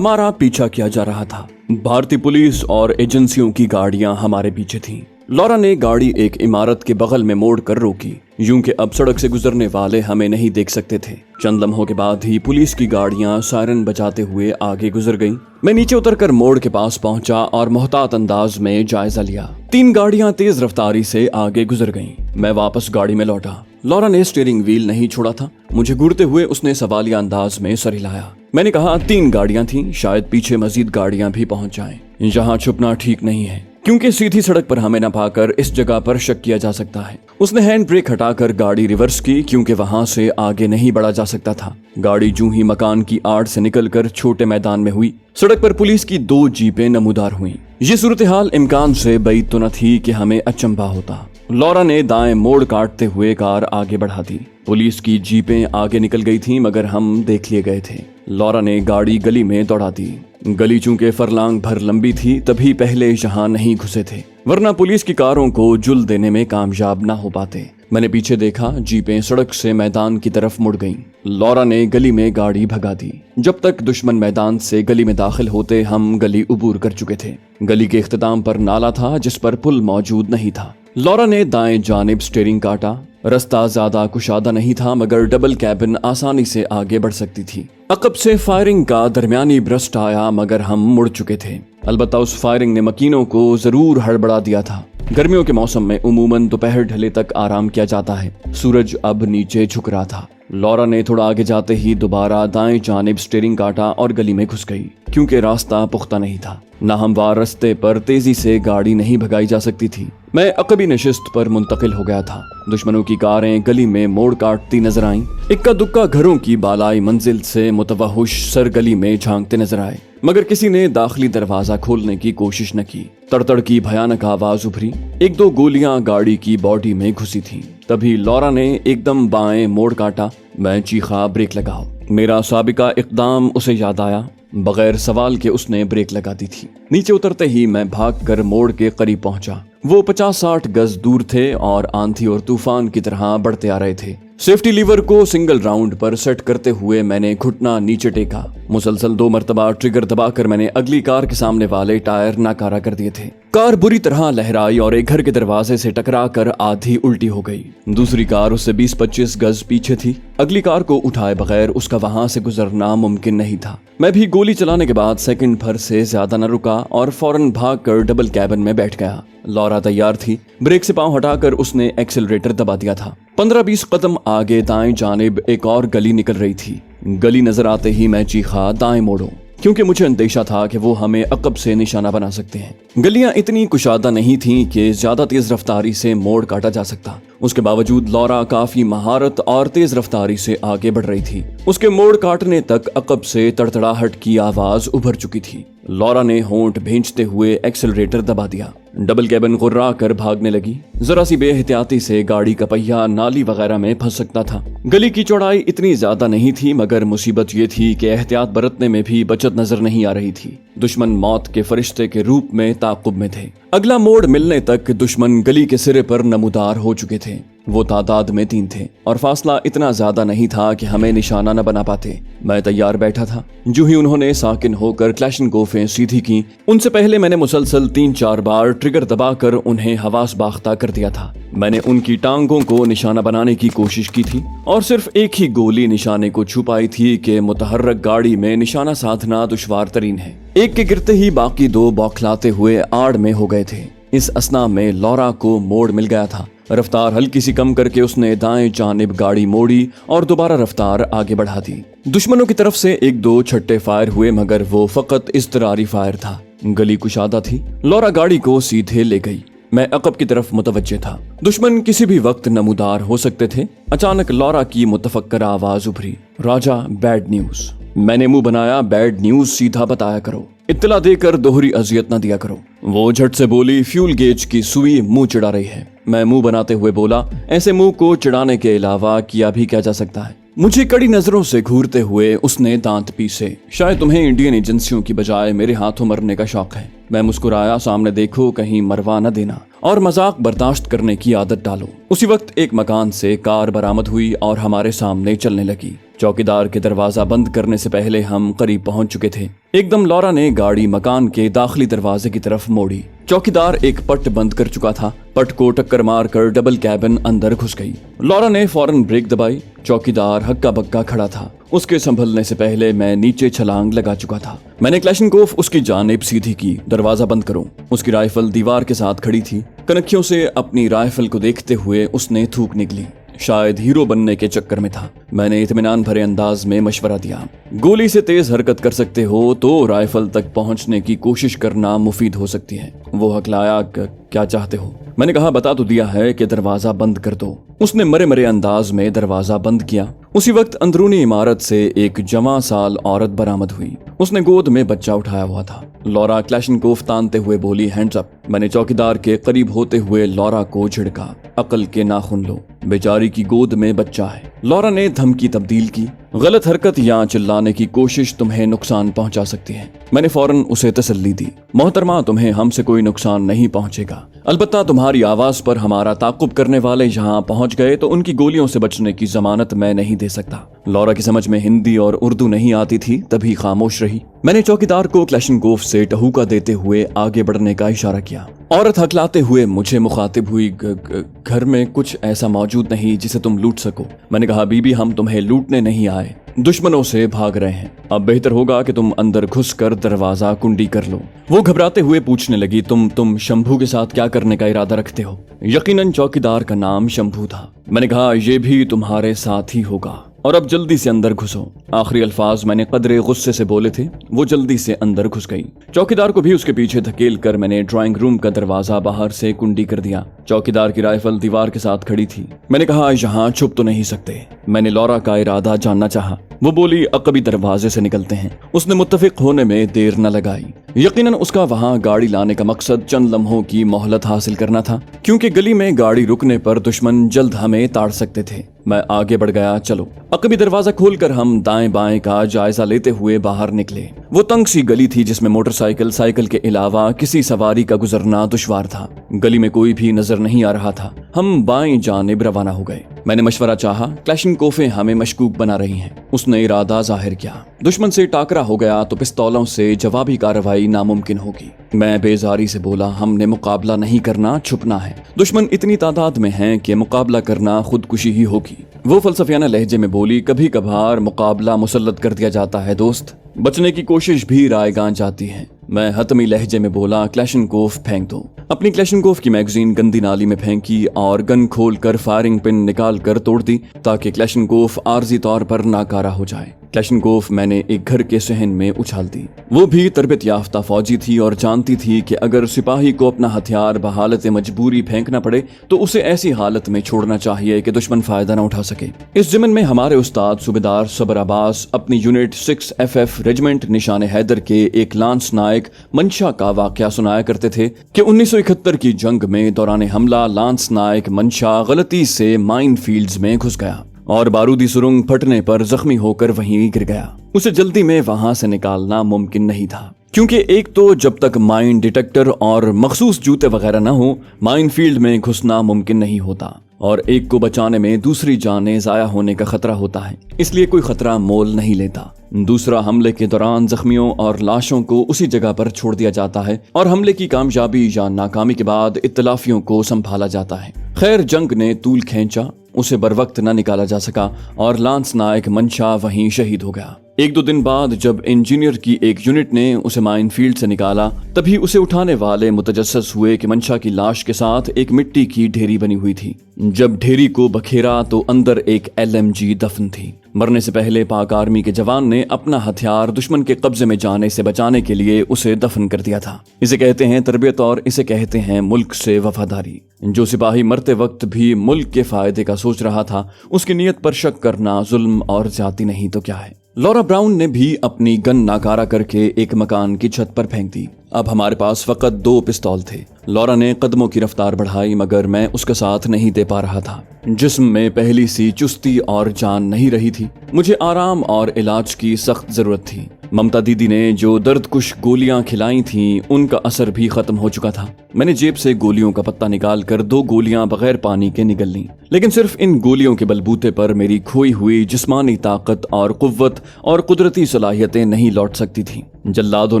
हमारा पीछा किया जा रहा था। भारतीय पुलिस और एजेंसियों की गाड़ियां हमारे पीछे थीं। लॉरा ने गाड़ी एक इमारत के बगल में मोड़ कर रोकी, यूं कि अब सड़क से गुजरने वाले हमें नहीं देख सकते थे। चंद लम्हों के बाद ही पुलिस की गाड़ियां सायरन बजाते हुए आगे गुजर गईं। मैं नीचे उतरकर मोड़ के पास पहुंचा और मोहतात अंदाज में जायजा लिया। 3 गाड़ियां तेज रफ्तारी से आगे गुजर गईं। मैं वापस गाड़ी में लौटा। लॉरा ने स्टीयरिंग व्हील नहीं छोड़ा था। मुझे घूरते हुए उसने सवालिया अंदाज में सर हिलाया। मैंने कहा 3 गाड़ियां थीं, शायद पीछे मजीद गाड़ियां भी पहुंच जाएं। यहाँ छुपना ठीक नहीं है, क्योंकि सीधी सड़क पर हमें न पाकर इस जगह पर शक किया जा सकता है। उसने हैंड ब्रेक हटाकर गाड़ी रिवर्स की, क्योंकि वहां से आगे नहीं बढ़ा जा सकता था। गाड़ी जूं ही मकान की आड़ से निकलकर छोटे मैदान में हुई, सड़क पर पुलिस की 2 जीपें नमूदार हुईं। ये सूरत हाल इम्कान से बैद तो न थी कि हमें अचंभा होता। लॉरा ने दाएं मोड़ काटते हुए कार आगे बढ़ा दी। पुलिस की जीपें आगे निकल गई थीं, मगर हम देख लिए गए थे। लॉरा ने गाड़ी गली में दौड़ा दी। गली चूंकि फरलांग भर लंबी थी, तभी पहले यहाँ नहीं घुसे थे, वरना पुलिस की कारों को जुल देने में कामयाब ना हो पाते। मैंने पीछे देखा, जीपें सड़क से मैदान की तरफ मुड़ गईं। लॉरा ने गली में गाड़ी भगा दी। जब तक दुश्मन मैदान से गली में दाखिल होते, हम गली उबूर कर चुके थे। गली के इख्तिताम पर नाला था, जिस पर पुल मौजूद नहीं था। लॉरा ने दाएं जानिब स्टीयरिंग काटा। रास्ता ज्यादा कुशादा नहीं था, मगर डबल कैबिन आसानी से आगे बढ़ सकती थी। अकब से फायरिंग का दरमियानी ब्रस्ट आया, मगर हम मुड़ चुके थे। अलबत्ता उस फायरिंग ने मकीनों को जरूर हड़बड़ा दिया था। गर्मियों के मौसम में उमूमन दोपहर ढले तक आराम किया जाता है। सूरज अब नीचे झुक रहा था। लॉरा ने थोड़ा आगे जाते ही दोबारा दाएं जानिब स्टीयरिंग काटा और गली में घुस गई, क्योंकि रास्ता पुख्ता नहीं था। नाहमवार रास्ते पर तेजी से गाड़ी नहीं भगाई जा सकती थी। मैं अकबी नशिस्त पर मुंतकिल हो गया था। दुश्मनों की कारें गली में मोड़ काटती नजर आईं। इक्का दुक्का घरों की बालाई मंजिल से मुतवहुश सर गली में झांकते नजर आए, मगर किसी ने दाखिली दरवाजा खोलने की कोशिश न की। तड़तड़ की भयानक आवाज उभरी। 1-2 गोलियां गाड़ी की बॉडी में घुसी थीं। तभी लॉरा ने एकदम बाएं मोड़ काटा। मैं चीखा, ब्रेक लगाओ। मेरा साबिका इक़दाम उसे याद आया। बगैर सवाल के उसने ब्रेक लगा दी थी। नीचे उतरते ही मैं भागकर मोड़ के करीब पहुंचा। वो 50-60 गज दूर थे और आंधी और तूफान की तरह बढ़ते आ रहे थे। सेफ्टी लीवर को सिंगल राउंड पर सेट करते हुए मैंने घुटना नीचे टेका। मुसलसल 2 मरतबा ट्रिगर दबाकर मैंने अगली कार के सामने वाले टायर नाकारा कर दिए थे। कार बुरी तरह लहराई और एक घर के दरवाजे से टकराकर आधी उल्टी हो गई। दूसरी कार उससे 20-25 गज पीछे थी। अगली कार को उठाए बगैर उसका वहां से गुजरना मुमकिन नहीं था। मैं भी गोली चलाने के बाद सेकंड भर से ज्यादा न रुका और फौरन भागकर डबल कैबिन में बैठ गया। लॉरा तैयार थी। ब्रेक से पांव हटाकर उसने एक्सेलरेटर दबा दिया था। 15-20 कदम आगे दाएं जानिब एक और गली निकल रही थी। गली नजर आते ही मैं चीखा, दाएं मोड़ो, क्योंकि मुझे अंदेशा था कि वो हमें अकब से निशाना बना सकते हैं। गलियां इतनी कुशादा नहीं थीं कि ज्यादा तेज रफ्तारी से मोड़ काटा जा सकता। उसके बावजूद लॉरा काफी महारत और तेज रफ्तारी से आगे बढ़ रही थी। उसके मोड़ काटने तक अकब से तड़तड़ाहट की आवाज उभर चुकी थी। लॉरा ने होंठ भींचते हुए एक्सेलरेटर दबा दिया। डबल कैबिन गुर्रा कर भागने लगी। जरा सी बेहतियाती से गाड़ी का पहिया नाली वगैरह में फंस सकता था। गली की चौड़ाई इतनी ज्यादा नहीं थी, मगर मुसीबत ये थी कि एहतियात बरतने में भी बचत नजर नहीं आ रही थी। दुश्मन मौत के फरिश्ते के रूप में ताक़ुब में थे। अगला मोड़ मिलने तक दुश्मन गली के सिरे पर नमूदार हो चुके थे। वो तादाद में 3 थे और फासला इतना ज्यादा नहीं था कि हमें निशाना न बना पाते। मैं तैयार बैठा था। जो ही उन्होंने साकिन होकर क्लैशनकोफें सीधी की, उनसे पहले मैंने मुसलसल 3-4 बार ट्रिगर दबाकर उन्हें हवास बाख्ता कर दिया था। मैंने उनकी टांगों को निशाना बनाने की कोशिश की थी और सिर्फ एक ही गोली निशाने को छुपाई थी कि मुतहर्रक गाड़ी में निशाना साधना दुश्वार तरीन है। एक के गिरते ही बाकी 2 बौखलाते हुए आड़ में हो गए थे। इस असना में लॉरा को मोड़ मिल गया था। रफ्तार हल्की सी कम करके उसने दाएं जानिब गाड़ी मोड़ी और दोबारा रफ्तार आगे बढ़ा दी। दुश्मनों की तरफ से 1-2 छट्टे फायर हुए, मगर वो फकत इज़्तिरारी फायर था। गली कुशादा थी। लॉरा गाड़ी को सीधे ले गई। मैं अकब की तरफ मुतवज्जे था। दुश्मन किसी भी वक्त नमूदार हो सकते थे। अचानक लॉरा की मुतफक्कर आवाज उभरी, राजा, बैड न्यूज। मैंने मुंह बनाया, बैड न्यूज सीधा बताया करो, इत्तला देकर दोहरी अजियत न दिया करो। वो झट से बोली, फ्यूल गेज की सुई मुंह चिढ़ा रही है। मैं मुंह बनाते हुए बोला, ऐसे मुंह को चिढ़ाने के अलावा किया भी क्या जा सकता है। मुझे कड़ी नजरों से घूरते हुए उसने दांत पीसे। शायद तुम्हें इंडियन एजेंसियों की बजाय मेरे हाथों मरने का शौक है। मैं मुस्कुराया, सामने देखो, कहीं मरवा न देना। और मजाक बर्दाश्त करने की आदत डालो। उसी वक्त एक मकान से कार बरामद हुई और हमारे सामने चलने लगी। चौकीदार के दरवाजा बंद करने से पहले हम करीब पहुंच चुके थे। एकदम लौरा ने गाड़ी मकान के दाखिली दरवाजे की तरफ मोड़ी। चौकीदार एक पट बंद कर चुका था। पट को टक्कर मारकर डबल कैबिन अंदर घुस गई। लौरा ने फौरन ब्रेक दबाई। चौकीदार हक्का बक्का खड़ा था। उसके संभलने से पहले मैं नीचे छलांग लगा चुका था। मैंने क्लैशनकोफ उसकी जानिब सीधी की। दरवाजा बंद करो। उसकी राइफल दीवार के साथ खड़ी थी। कनखियों से अपनी राइफल को देखते हुए उसने थूक निकली। शायद हीरो बनने के चक्कर में था। मैंने इत्मीनान भरे अंदाज में मशवरा दिया, गोली से तेज हरकत कर सकते हो तो राइफल तक पहुंचने की कोशिश करना मुफीद हो सकती है। वो हकलाया, क्या चाहते हो? मैंने कहा, बता तो दिया है कि दरवाजा बंद कर दो। उसने मरे मरे अंदाज में दरवाजा बंद किया। उसी वक्त अंदरूनी इमारत से एक जवां साल औरत बरामद हुई। उसने गोद में बच्चा उठाया हुआ था। लौरा क्लैशनकोफ तानते हुए बोली, हैंड्स अप। मैंने चौकीदार के करीब होते हुए लौरा को झिड़का, अकल के नाखून लो, बेचारी की गोद में बच्चा है। लौरा ने धमकी तब्दील की, गलत हरकत या चिल्लाने की कोशिश तुम्हें नुकसान पहुंचा सकती है। मैंने फौरन उसे तसल्ली दी, मोहतरमा तुम्हें हमसे कोई नुकसान नहीं पहुंचेगा, अलबत्ता तुम्हारी आवाज पर हमारा ताकुब करने वाले यहाँ पहुंच गए तो उनकी गोलियों से बचने की जमानत मैं नहीं दे सकता। लौरा की समझ में हिंदी और उर्दू नहीं आती थी, तभी खामोश रही। मैंने चौकीदार को क्लैशनकोफ से टहूका देते हुए आगे बढ़ने का इशारा किया। औरत हकलाते हुए मुझे मुखातिब हुई, घर में कुछ ऐसा मौजूद नहीं जिसे तुम लूट सको। मैंने कहा, बीबी हम तुम्हें लूटने नहीं आए, दुश्मनों से भाग रहे हैं। अब बेहतर होगा कि तुम अंदर घुसकर दरवाजा कुंडी कर लो। वो घबराते हुए पूछने लगी, तुम शंभू के साथ क्या करने का इरादा रखते हो? यकीनन चौकीदार का नाम शंभू था। मैंने कहा, यह भी तुम्हारे साथ ही होगा और अब जल्दी से अंदर घुसो। आखिरी अल्फाज मैंने कदरे गुस्से से बोले थे। वो जल्दी से अंदर घुस गई। चौकीदार को भी उसके पीछे धकेल कर मैंने ड्राइंग रूम का दरवाजा बाहर से कुंडी कर दिया। चौकीदार की राइफल दीवार के साथ खड़ी थी। मैंने कहा, यहाँ छुप तो नहीं सकते। मैंने लौरा का इरादा जानना चाहा। वो बोली, अकबी दरवाजे से निकलते हैं। उसने मुत्तफिक होने में देर न लगाई। यकीनन उसका वहाँ गाड़ी लाने का मकसद चंद लम्हों की मोहलत हासिल करना था, क्योंकि गली में गाड़ी रुकने पर दुश्मन जल्द हमें ताड़ सकते थे। मैं आगे बढ़ गया। चलो। अकबी दरवाजा खोलकर हम दाएं बाएं का जायजा लेते हुए बाहर निकले। वो तंग सी गली थी जिसमें मोटरसाइकिल, साइकिल के अलावा किसी सवारी का गुजरना दुश्वार था। गली में कोई भी नजर नहीं आ रहा था। हम बाएं जानिब रवाना हो गए। मैंने मशवरा चाहा, क्लैशनकोफें हमें मशकूक बना रही हैं। उसने इरादा जाहिर किया, दुश्मन से टाकरा हो गया तो पिस्तौलों से जवाबी कार्रवाई नामुमकिन होगी। मैं बेजारी से बोला, हमने मुकाबला नहीं करना, छुपना है। दुश्मन इतनी तादाद में है कि मुकाबला करना खुदकुशी ही होगी। वो फलसफियाना लहजे में बोली, कभी कभार मुकाबला मुसल्लत कर दिया जाता है दोस्त, बचने की कोशिश भी रायगां जाती है। मैं हतमी लहजे में बोला, क्लैशनकोफ फेंक दो। अपनी क्लैशनकोफ की मैगजीन गंदी नाली में फेंकी और गन खोलकर फायरिंग पिन निकाल कर तोड़ दी ताकि क्लैशनकोफ आर्जी तौर पर नाकारा हो जाए। क्लैशनकोफ मैंने एक घर के सहन में उछाल दी। वो भी तरबियत याफ्ता फौजी थी और जानती थी कि अगर सिपाही को अपना हथियार बहालत मजबूरी फेंकना पड़े तो उसे ऐसी हालत में छोड़ना चाहिए कि दुश्मन फायदा न उठा सके। इस ज़िमन में हमारे उस्ताद सूबेदार सबर अब्बास अपनी यूनिट 6FF रेजिमेंट निशान हैदर के एक लांस नायक मंशा का वाकया सुनाया करते थे कि 1971 की जंग में दौरान हमला लांस नायक मंशा गलती से माइन फील्ड्स में घुस गया और बारूदी सुरंग फटने पर जख्मी होकर वहीं गिर गया। उसे जल्दी में वहां से निकालना मुमकिन नहीं था, क्योंकि एक तो जब तक माइन डिटेक्टर और मखसूस जूते वगैरह न हो, माइन फील्ड में घुसना मुमकिन नहीं होता और एक को बचाने में दूसरी जानें जाया होने का खतरा होता है, इसलिए कोई खतरा मोल नहीं लेता। दूसरा, हमले के दौरान जख्मियों और लाशों को उसी जगह पर छोड़ दिया जाता है और हमले की कामयाबी या नाकामी के बाद इत्तलाफियों को संभाला जाता है। खैर, जंग ने तूल खींचा, उसे बरवक्त न निकाला जा सका और लांस नायक मंशा वहीं शहीद हो गया। एक दो दिन बाद जब इंजीनियर की एक यूनिट ने उसे माइन फील्ड से निकाला, तभी उसे उठाने वाले मुतजस्सस हुए कि मंशा की लाश के साथ एक मिट्टी की ढेरी बनी हुई थी। जब ढेरी को बखेरा तो अंदर एक LMG दफन थी। मरने से पहले पाक आर्मी के जवान ने अपना हथियार दुश्मन के कब्जे में जाने से बचाने के लिए उसे दफन कर दिया था। इसे कहते हैं तरबियत और इसे कहते हैं मुल्क से वफादारी। जो सिपाही मरते वक्त भी मुल्क के फायदे का सोच रहा था, उसकी नीयत पर शक करना जुल्म और ज्यादती नहीं तो क्या है। लौरा ब्राउन ने भी अपनी गन नाकारा करके एक मकान की छत पर फेंक दी। अब हमारे पास फकत 2 पिस्तौल थे। लॉरा ने कदमों की रफ्तार बढ़ाई मगर मैं उसका साथ नहीं दे पा रहा था। जिस्म में पहली सी चुस्ती और जान नहीं रही थी। मुझे आराम और इलाज की सख्त जरूरत थी। ममता दीदी ने जो दर्दकुश गोलियां खिलाई थीं उनका असर भी खत्म हो चुका था। मैंने जेब से गोलियों का पत्ता निकाल कर 2 गोलियां बगैर पानी के निगल लीं। लेकिन सिर्फ इन गोलियों के बलबूते पर मेरी खोई हुई जिस्मानी ताकत और कुव्वत और कुदरती सलाहियतें नहीं लौट सकती थीं। जल्लादों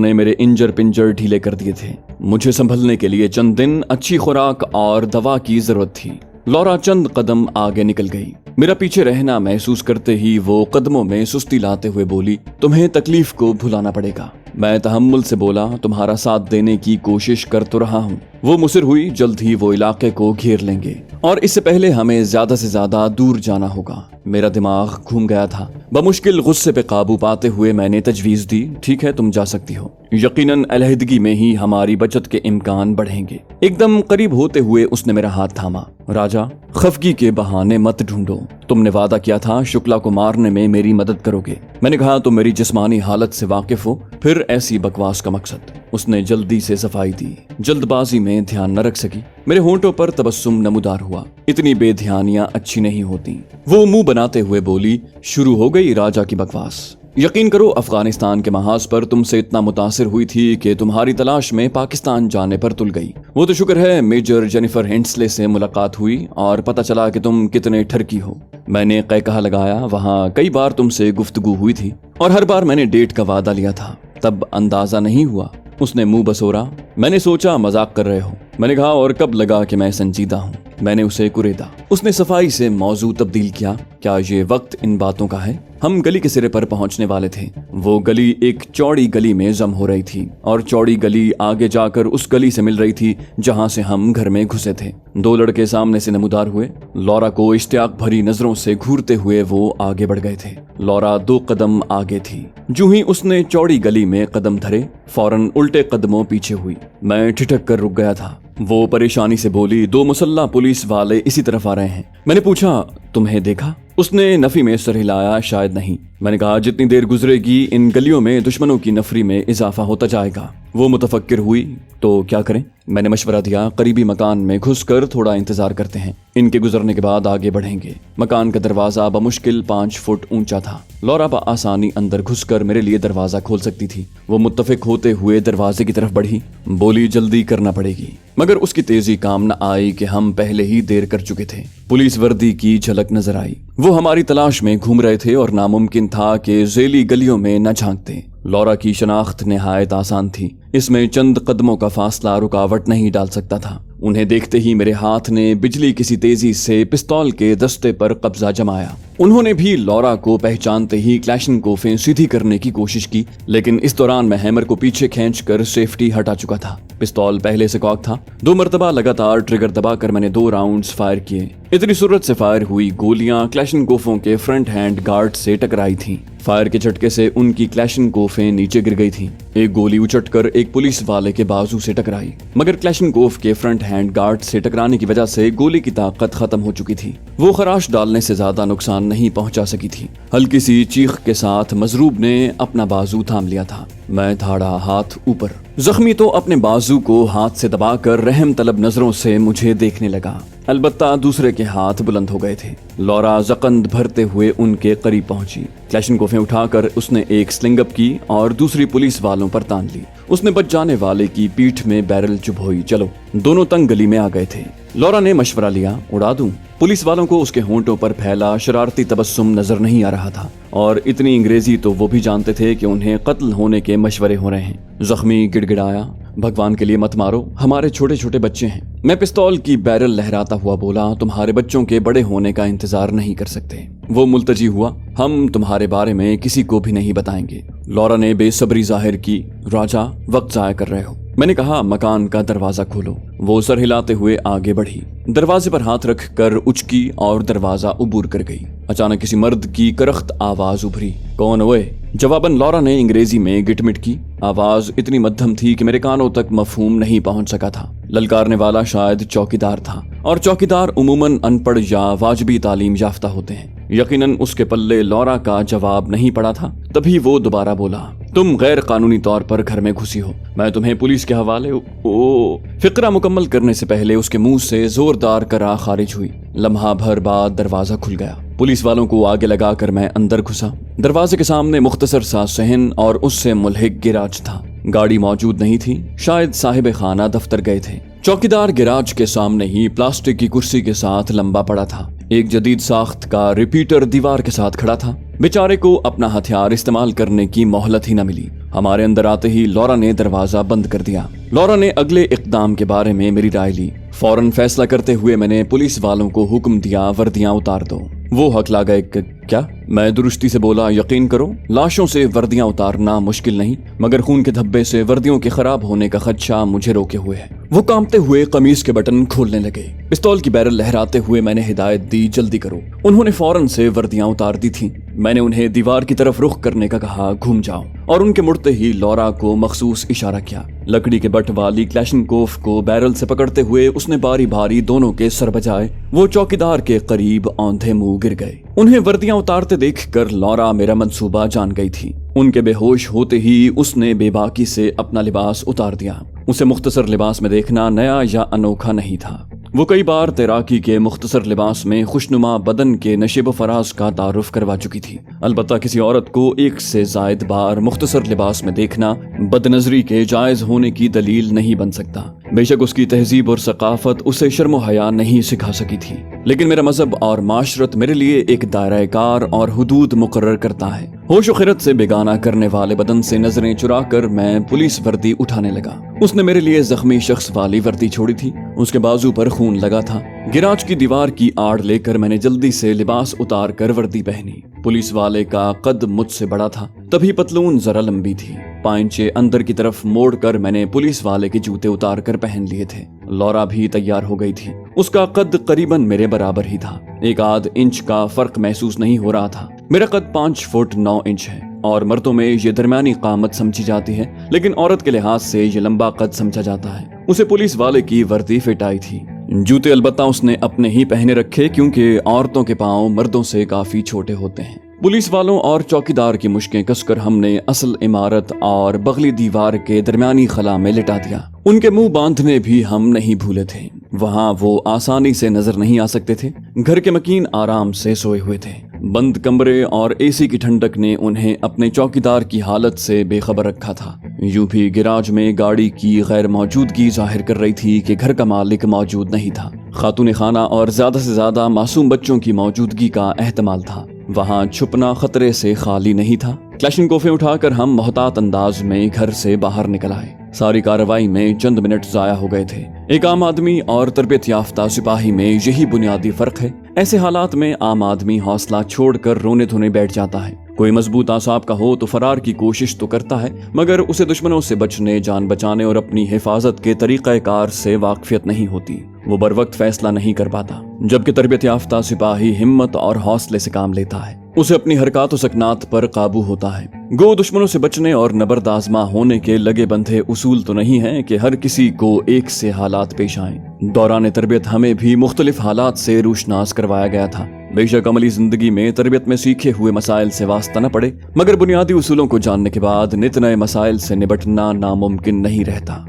ने मेरे इंजर पिंजर ढीले कर दिए थे। मुझे संभलने के लिए चंद दिन अच्छी खुराक और दवा की जरूरत थी। लॉरा चंद कदम आगे निकल गई। मेरा पीछे रहना महसूस करते ही वो कदमों में सुस्ती लाते हुए बोली, तुम्हें तकलीफ को भुलाना पड़ेगा। मैं तहम्मुल से बोला, तुम्हारा साथ देने की कोशिश कर तो रहा हूँ। वो मुसिर हुई, जल्द ही वो इलाके को घेर लेंगे और इससे पहले हमें ज्यादा से ज्यादा दूर जाना होगा। मेरा दिमाग घूम गया था। बमुश्किल गुस्से पे काबू पाते हुए मैंने तजवीज दी, ठीक है तुम जा सकती हो। यकीनन अलहदगी में ही हमारी बचत के इम्कान बढ़ेंगे। एकदम करीब होते हुए उसने मेरा हाथ थामा। राजा, खफगी के बहाने मत ढूंढो। तुमने वादा किया था शुक्ला को मारने में मेरी मदद करोगे। मैंने कहा तुम मेरी जिस्मानी हालत से वाकिफ हो, फिर ऐसी बकवास का मकसद। उसने जल्दी से सफाई दी। जल्दबाजी में ध्यान न रख सकी। मेरे होंठों पर तबस्सुम नमूदार हुआ। इतनी बेध्यानियां अच्छी नहीं होती। वो मुंह बनाते हुए बोली, शुरू हो गई राजा की बकवास। यकीन करो अफगानिस्तान के महाज पर तुमसे इतना मुतासिर हुई थी कि तुम्हारी तलाश में पाकिस्तान जाने पर तुल गई। वो तो शुक्र है मेजर जेनिफर हेंसले से मुलाकात हुई और पता चला कि तुम कितने ठरकी हो। मैंने कहा लगाया, वहाँ कई बार तुमसे गुफ्तगू हुई थी और हर बार मैंने डेट का वादा लिया था, तब अंदाजा नहीं हुआ। उसने मुंह बसोरा। मैंने सोचा मजाक कर रहे हो। मैंने कहा और कब लगा कि मैं संजीदा हूँ। मैंने उसे कुरेदा। उसने सफाई से मौजू तब्दील किया, क्या ये वक्त इन बातों का है? हम गली के सिरे पर पहुंचने वाले थे। वो गली एक चौड़ी गली में जम हो रही थी और चौड़ी गली आगे जाकर उस गली से मिल रही थी जहां से हम घर में घुसे थे। 2 लड़के सामने से नमूदार हुए। लॉरा को इश्तियाक भरी नजरों से घूरते हुए वो आगे बढ़ गए थे। लॉरा 2 कदम आगे थी। जो ही उसने चौड़ी गली में कदम धरे, फौरन उल्टे कदमों पीछे हुई। मैं ठिठक कर रुक गया था। वो परेशानी से बोली, 2 मुसल्ला पुलिस वाले इसी तरफ आ रहे हैं। मैंने पूछा, तुम्हें देखा? उसने नफी में सर हिलाया, शायद नहीं। मैंने कहा, जितनी देर गुजरेगी इन गलियों में दुश्मनों की नफरी में इजाफा होता जाएगा। वो मुतफक्किर हुई, तो क्या करें? मैंने मशवरा दिया, करीबी मकान में घुसकर थोड़ा इंतजार करते हैं, इनके गुजरने के बाद आगे बढ़ेंगे। मकान का दरवाजा बमुश्किल 5 फुट ऊंचा था। लॉरा आसानी अंदर घुसकर मेरे लिए दरवाजा खोल सकती थी। वो मुत्तफिक होते हुए दरवाजे की तरफ बढ़ी, बोली, जल्दी करना पड़ेगी। मगर उसकी तेजी काम न आई कि हम पहले ही देर कर चुके थे। पुलिस वर्दी की झलक नजर आई। वो हमारी तलाश में घूम रहे थे और नामुमकिन था कि ज़ेली गलियों में न झांकते। लॉरा की शनाख्त निहायत आसान थी। इसमें चंद कदमों का फासला रुकावट नहीं डाल सकता था। उन्हें देखते ही मेरे हाथ ने बिजली किसी तेजी से पिस्तौल के दस्ते पर कब्जा जमाया। उन्होंने भी लॉरा को पहचानते ही क्लैशनकोफें सीधी करने की कोशिश की, लेकिन इस दौरान मैं हैमर को पीछे खींचकर सेफ्टी हटा चुका था। पिस्तौल पहले से कॉक था। 2 मरतबा लगातार ट्रिगर दबाकर मैंने 2 राउंड्स फायर किए। इतनी सूरत से फायर हुई गोलियां क्लैशनकोफों के फ्रंट हैंड गार्ड से टकराई थीं। फायर के झटके से उनकी क्लैशनकोफें नीचे गिर गई थीं। एक गोली उचटकर एक पुलिस वाले के बाजू से टकराई, मगर क्लैशनकोफ के फ्रंट हैंड गार्ड से टकराने की वजह से गोली की ताकत खत्म हो चुकी थी। वो खराश डालने से ज्यादा नुकसान नहीं पहुंचा सकी थी। हल्की सी चीख के साथ मजरूब ने अपना बाजू थाम लिया था। मैं धाड़ा हाथ ऊपर। जख्मी तो अपने बाजू को हाथ से दबाकर रहम तलब नजरों से मुझे देखने लगा। अलबत्ता दूसरे के हाथ बुलंद हो गए थे। लॉरा जकंद भरते हुए उनके करीब पहुंची। क्लैशनकोफें उठाकर उसने एक स्लिंग अप की और दूसरी पुलिस वालों पर तान ली। उसने बच जाने वाले की पीठ में बैरल चुभोई। चलो, दोनों तंग गली में आ गए थे। लॉरा ने मशवरा लिया, उड़ा दूं? पुलिस वालों को उसके होंठों पर फैला शरारती तबस्सुम नजर नहीं आ रहा था और इतनी अंग्रेजी तो वो भी जानते थे कि उन्हें कत्ल होने के मशवरे हो रहे हैं। जख्मी गिड़गिड़ाया, भगवान के लिए मत मारो, हमारे छोटे छोटे बच्चे हैं। मैं पिस्तौल की बैरल लहराता हुआ बोला, तुम्हारे बच्चों के बड़े होने का इंतजार नहीं कर सकते। वो मुल्तजी हुआ, हम तुम्हारे बारे में किसी को भी नहीं बताएंगे। लॉरा ने बेसब्री जाहिर की, राजा वक्त जाया कर रहे हो। मैंने कहा, मकान का दरवाजा खोलो। वो सर हिलाते हुए आगे बढ़ी। दरवाजे पर हाथ रख कर उचकी और दरवाजा उबूर कर गई। अचानक किसी मर्द की करख्त आवाज उभरी, कौन ओए? जवाबन लॉरा ने अंग्रेजी में गिटमिट की। आवाज इतनी मध्यम थी कि मेरे कानों तक मफहूम नहीं पहुंच सका था। ललकारने वाला शायद चौकीदार था और चौकीदार उमूमन अनपढ़ या वाजबी तालीम याफ्ता होते हैं। यकीनन उसके पल्ले लॉरा का जवाब नहीं पड़ा था। तभी वो दोबारा बोला, तुम गैर कानूनी तौर पर घर में घुसी हो, मैं तुम्हें पुलिस के हवाले। ओ फिक्रा मुकम्मल करने से पहले उसके मुंह से जोरदार करा खारिज हुई। लम्हा भर बाद दरवाजा खुल गया। पुलिस वालों को आगे लगाकर मैं अंदर घुसा। दरवाजे के सामने मुख्तसर सा सहन और उससे मुल्हिक गिराज था। गाड़ी मौजूद नहीं थी, शायद साहिब खाना दफ्तर गए थे। चौकीदार गिराज के सामने ही प्लास्टिक की कुर्सी के साथ लंबा पड़ा था। एक जदीद साख्त का रिपीटर दीवार के साथ खड़ा था। बेचारे को अपना हथियार इस्तेमाल करने की मोहलत ही न मिली। हमारे अंदर आते ही लॉरा ने दरवाजा बंद कर दिया। लॉरा ने अगले इक़दाम के बारे में मेरी राय ली। फौरन फैसला करते हुए मैंने पुलिस वालों को हुक्म दिया, वर्दियां उतार दो। वो हकला गए, क्या? मैं दुरुस्ती से बोला, यकीन करो, लाशों से वर्दियां उतारना मुश्किल नहीं, मगर खून के धब्बे से वर्दियों के खराब होने का खदशा मुझे रोके हुए है। वो कांपते हुए कमीज के बटन खोलने लगे। पिस्तौल की बैरल लहराते हुए मैंने हिदायत दी, जल्दी करो। उन्होंने फौरन से वर्दियां उतार दी थीं। मैंने उन्हें दीवार की तरफ रुख करने का कहा, घूम जाओ, और उनके मुड़ते ही लॉरा को मखसूस इशारा किया। लकड़ी के बट वाली क्लैशनकोफ को बैरल से पकड़ते हुए उसने बारी बारी दोनों के सर बजाए। वो चौकीदार के करीब औंधे मुंह गिर गए। उन्हें वर्दियां उतारते देखकर लॉरा मेरा मंसूबा जान गई थी। उनके बेहोश होते ही उसने बेबाकी से अपना लिबास उतार दिया। उसे मुख्तसर लिबास में देखना नया या अनोखा नहीं था। वो कई बार तैराकी के मुख्तसर लिबास में खुशनुमा बदन के नशीब फराज का तारुफ करवा चुकी थी। अलबत्ता किसी औरत को एक से जायद बार मुख्तसर लिबास में देखना बदनजरी के जायज होने की दलील नहीं बन सकता। बेशक उसकी तहजीब और सकाफत उसे शर्म हया नहीं सिखा सकी थी, लेकिन मेरा मजहब और माशरत मेरे लिए एक दायरा कार और हुदूद मुकर्रर करता है। होश खिरत से बेगाना करने वाले बदन से नजरें चुरा कर मैं पुलिस वर्दी उठाने लगा। उसने मेरे लिए जख्मी शख्स वाली वर्दी छोड़ी थी। उसके बाजू पर खून लगा था। गिराज की दीवार की आड़ लेकर मैंने जल्दी से लिबास उतार कर वर्दी पहनी। पुलिस वाले का कद मुझसे बड़ा था, तभी पतलून जरा लंबी थी। पांचे अंदर की तरफ मोड़कर मैंने पुलिस वाले के जूते उतार कर पहन लिए थे। लॉरा भी तैयार हो गई थी। उसका कद करीबन मेरे बराबर ही था। एक आध इंच का फर्क महसूस नहीं हो रहा था। मेरा कद 5 फुट 9 इंच है और मर्दों में ये दरमियानी कामत समझी जाती है, लेकिन औरत के लिहाज से ये लंबा कद समझा जाता है। उसे पुलिस वाले की वर्दी फिट आई थी। जूते अलबत्ता उसने अपने ही पहने रखे, क्योंकि औरतों के पांव मर्दों से काफी छोटे होते हैं। पुलिस वालों और चौकीदार की मुश्कें कसकर हमने असल इमारत और बगली दीवार के दरमियानी खला में लिटा दिया। उनके मुंह बांधने भी हम नहीं भूले थे। वहां वो आसानी से नजर नहीं आ सकते थे। घर के मकीन आराम से सोए हुए थे। बंद कमरे और एसी की ठंडक ने उन्हें अपने चौकीदार की हालत से बेखबर रखा था। यूं भी गिराज में गाड़ी की गैर मौजूदगी जाहिर कर रही थी कि घर का मालिक मौजूद नहीं था। खातून खाना और ज्यादा से ज्यादा मासूम बच्चों की मौजूदगी का एहतमाल था। वहां छुपना खतरे से खाली नहीं था। क्लैशनकोफें उठाकर हम मोहतात अंदाज में घर से बाहर निकल आए। सारी कार्रवाई में चंद मिनट जाया हो गए थे। एक आम आदमी और तरबियत याफ्ता सिपाही में यही बुनियादी फर्क है। ऐसे हालात में आम आदमी हौसला छोड़कर रोने धोने बैठ जाता है। कोई मजबूत आसाब का हो तो फरार की कोशिश तो करता है, मगर उसे दुश्मनों से बचने, जान बचाने और अपनी हिफाजत के तरीक़ाकार से वाकफियत नहीं होती। वो बर वक्त फैसला नहीं कर पाता। जबकि तरबियत याफ्ता सिपाही हिम्मत और हौसले से काम लेता है। उसे अपनी हरकत और सकनात पर काबू होता है। गो दुश्मनों से बचने और नबरदाजमा होने के लगे बंधे उसूल तो नहीं है कि हर किसी को एक से हालात पेश आएं। दौरान तरबियत हमें भी मुख्तलिफ हालात से रूशनास करवाया गया था। बेशक अमली जिंदगी में तरबियत में सीखे हुए मसाइल से वास्ता न पड़े, मगर बुनियादी उसूलों को जानने के बाद नित नए मसाइल से निपटना नामुमकिन नहीं रहता।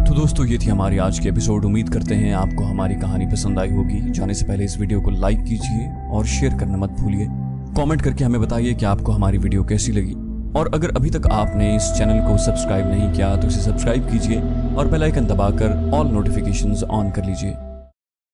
तो दोस्तों, ये थी हमारी आज की एपिसोड। उम्मीद करते हैं आपको हमारी कहानी पसंद आई होगी। जाने से पहले इस वीडियो को लाइक कीजिए और शेयर करना मत भूलिए। कमेंट करके हमें बताइए कि आपको हमारी वीडियो कैसी लगी। और अगर अभी तक आपने इस चैनल को सब्सक्राइब नहीं किया तो इसे सब्सक्राइब कीजिए और बेल आइकन दबाकर ऑल नोटिफिकेशंस ऑन कर लीजिए।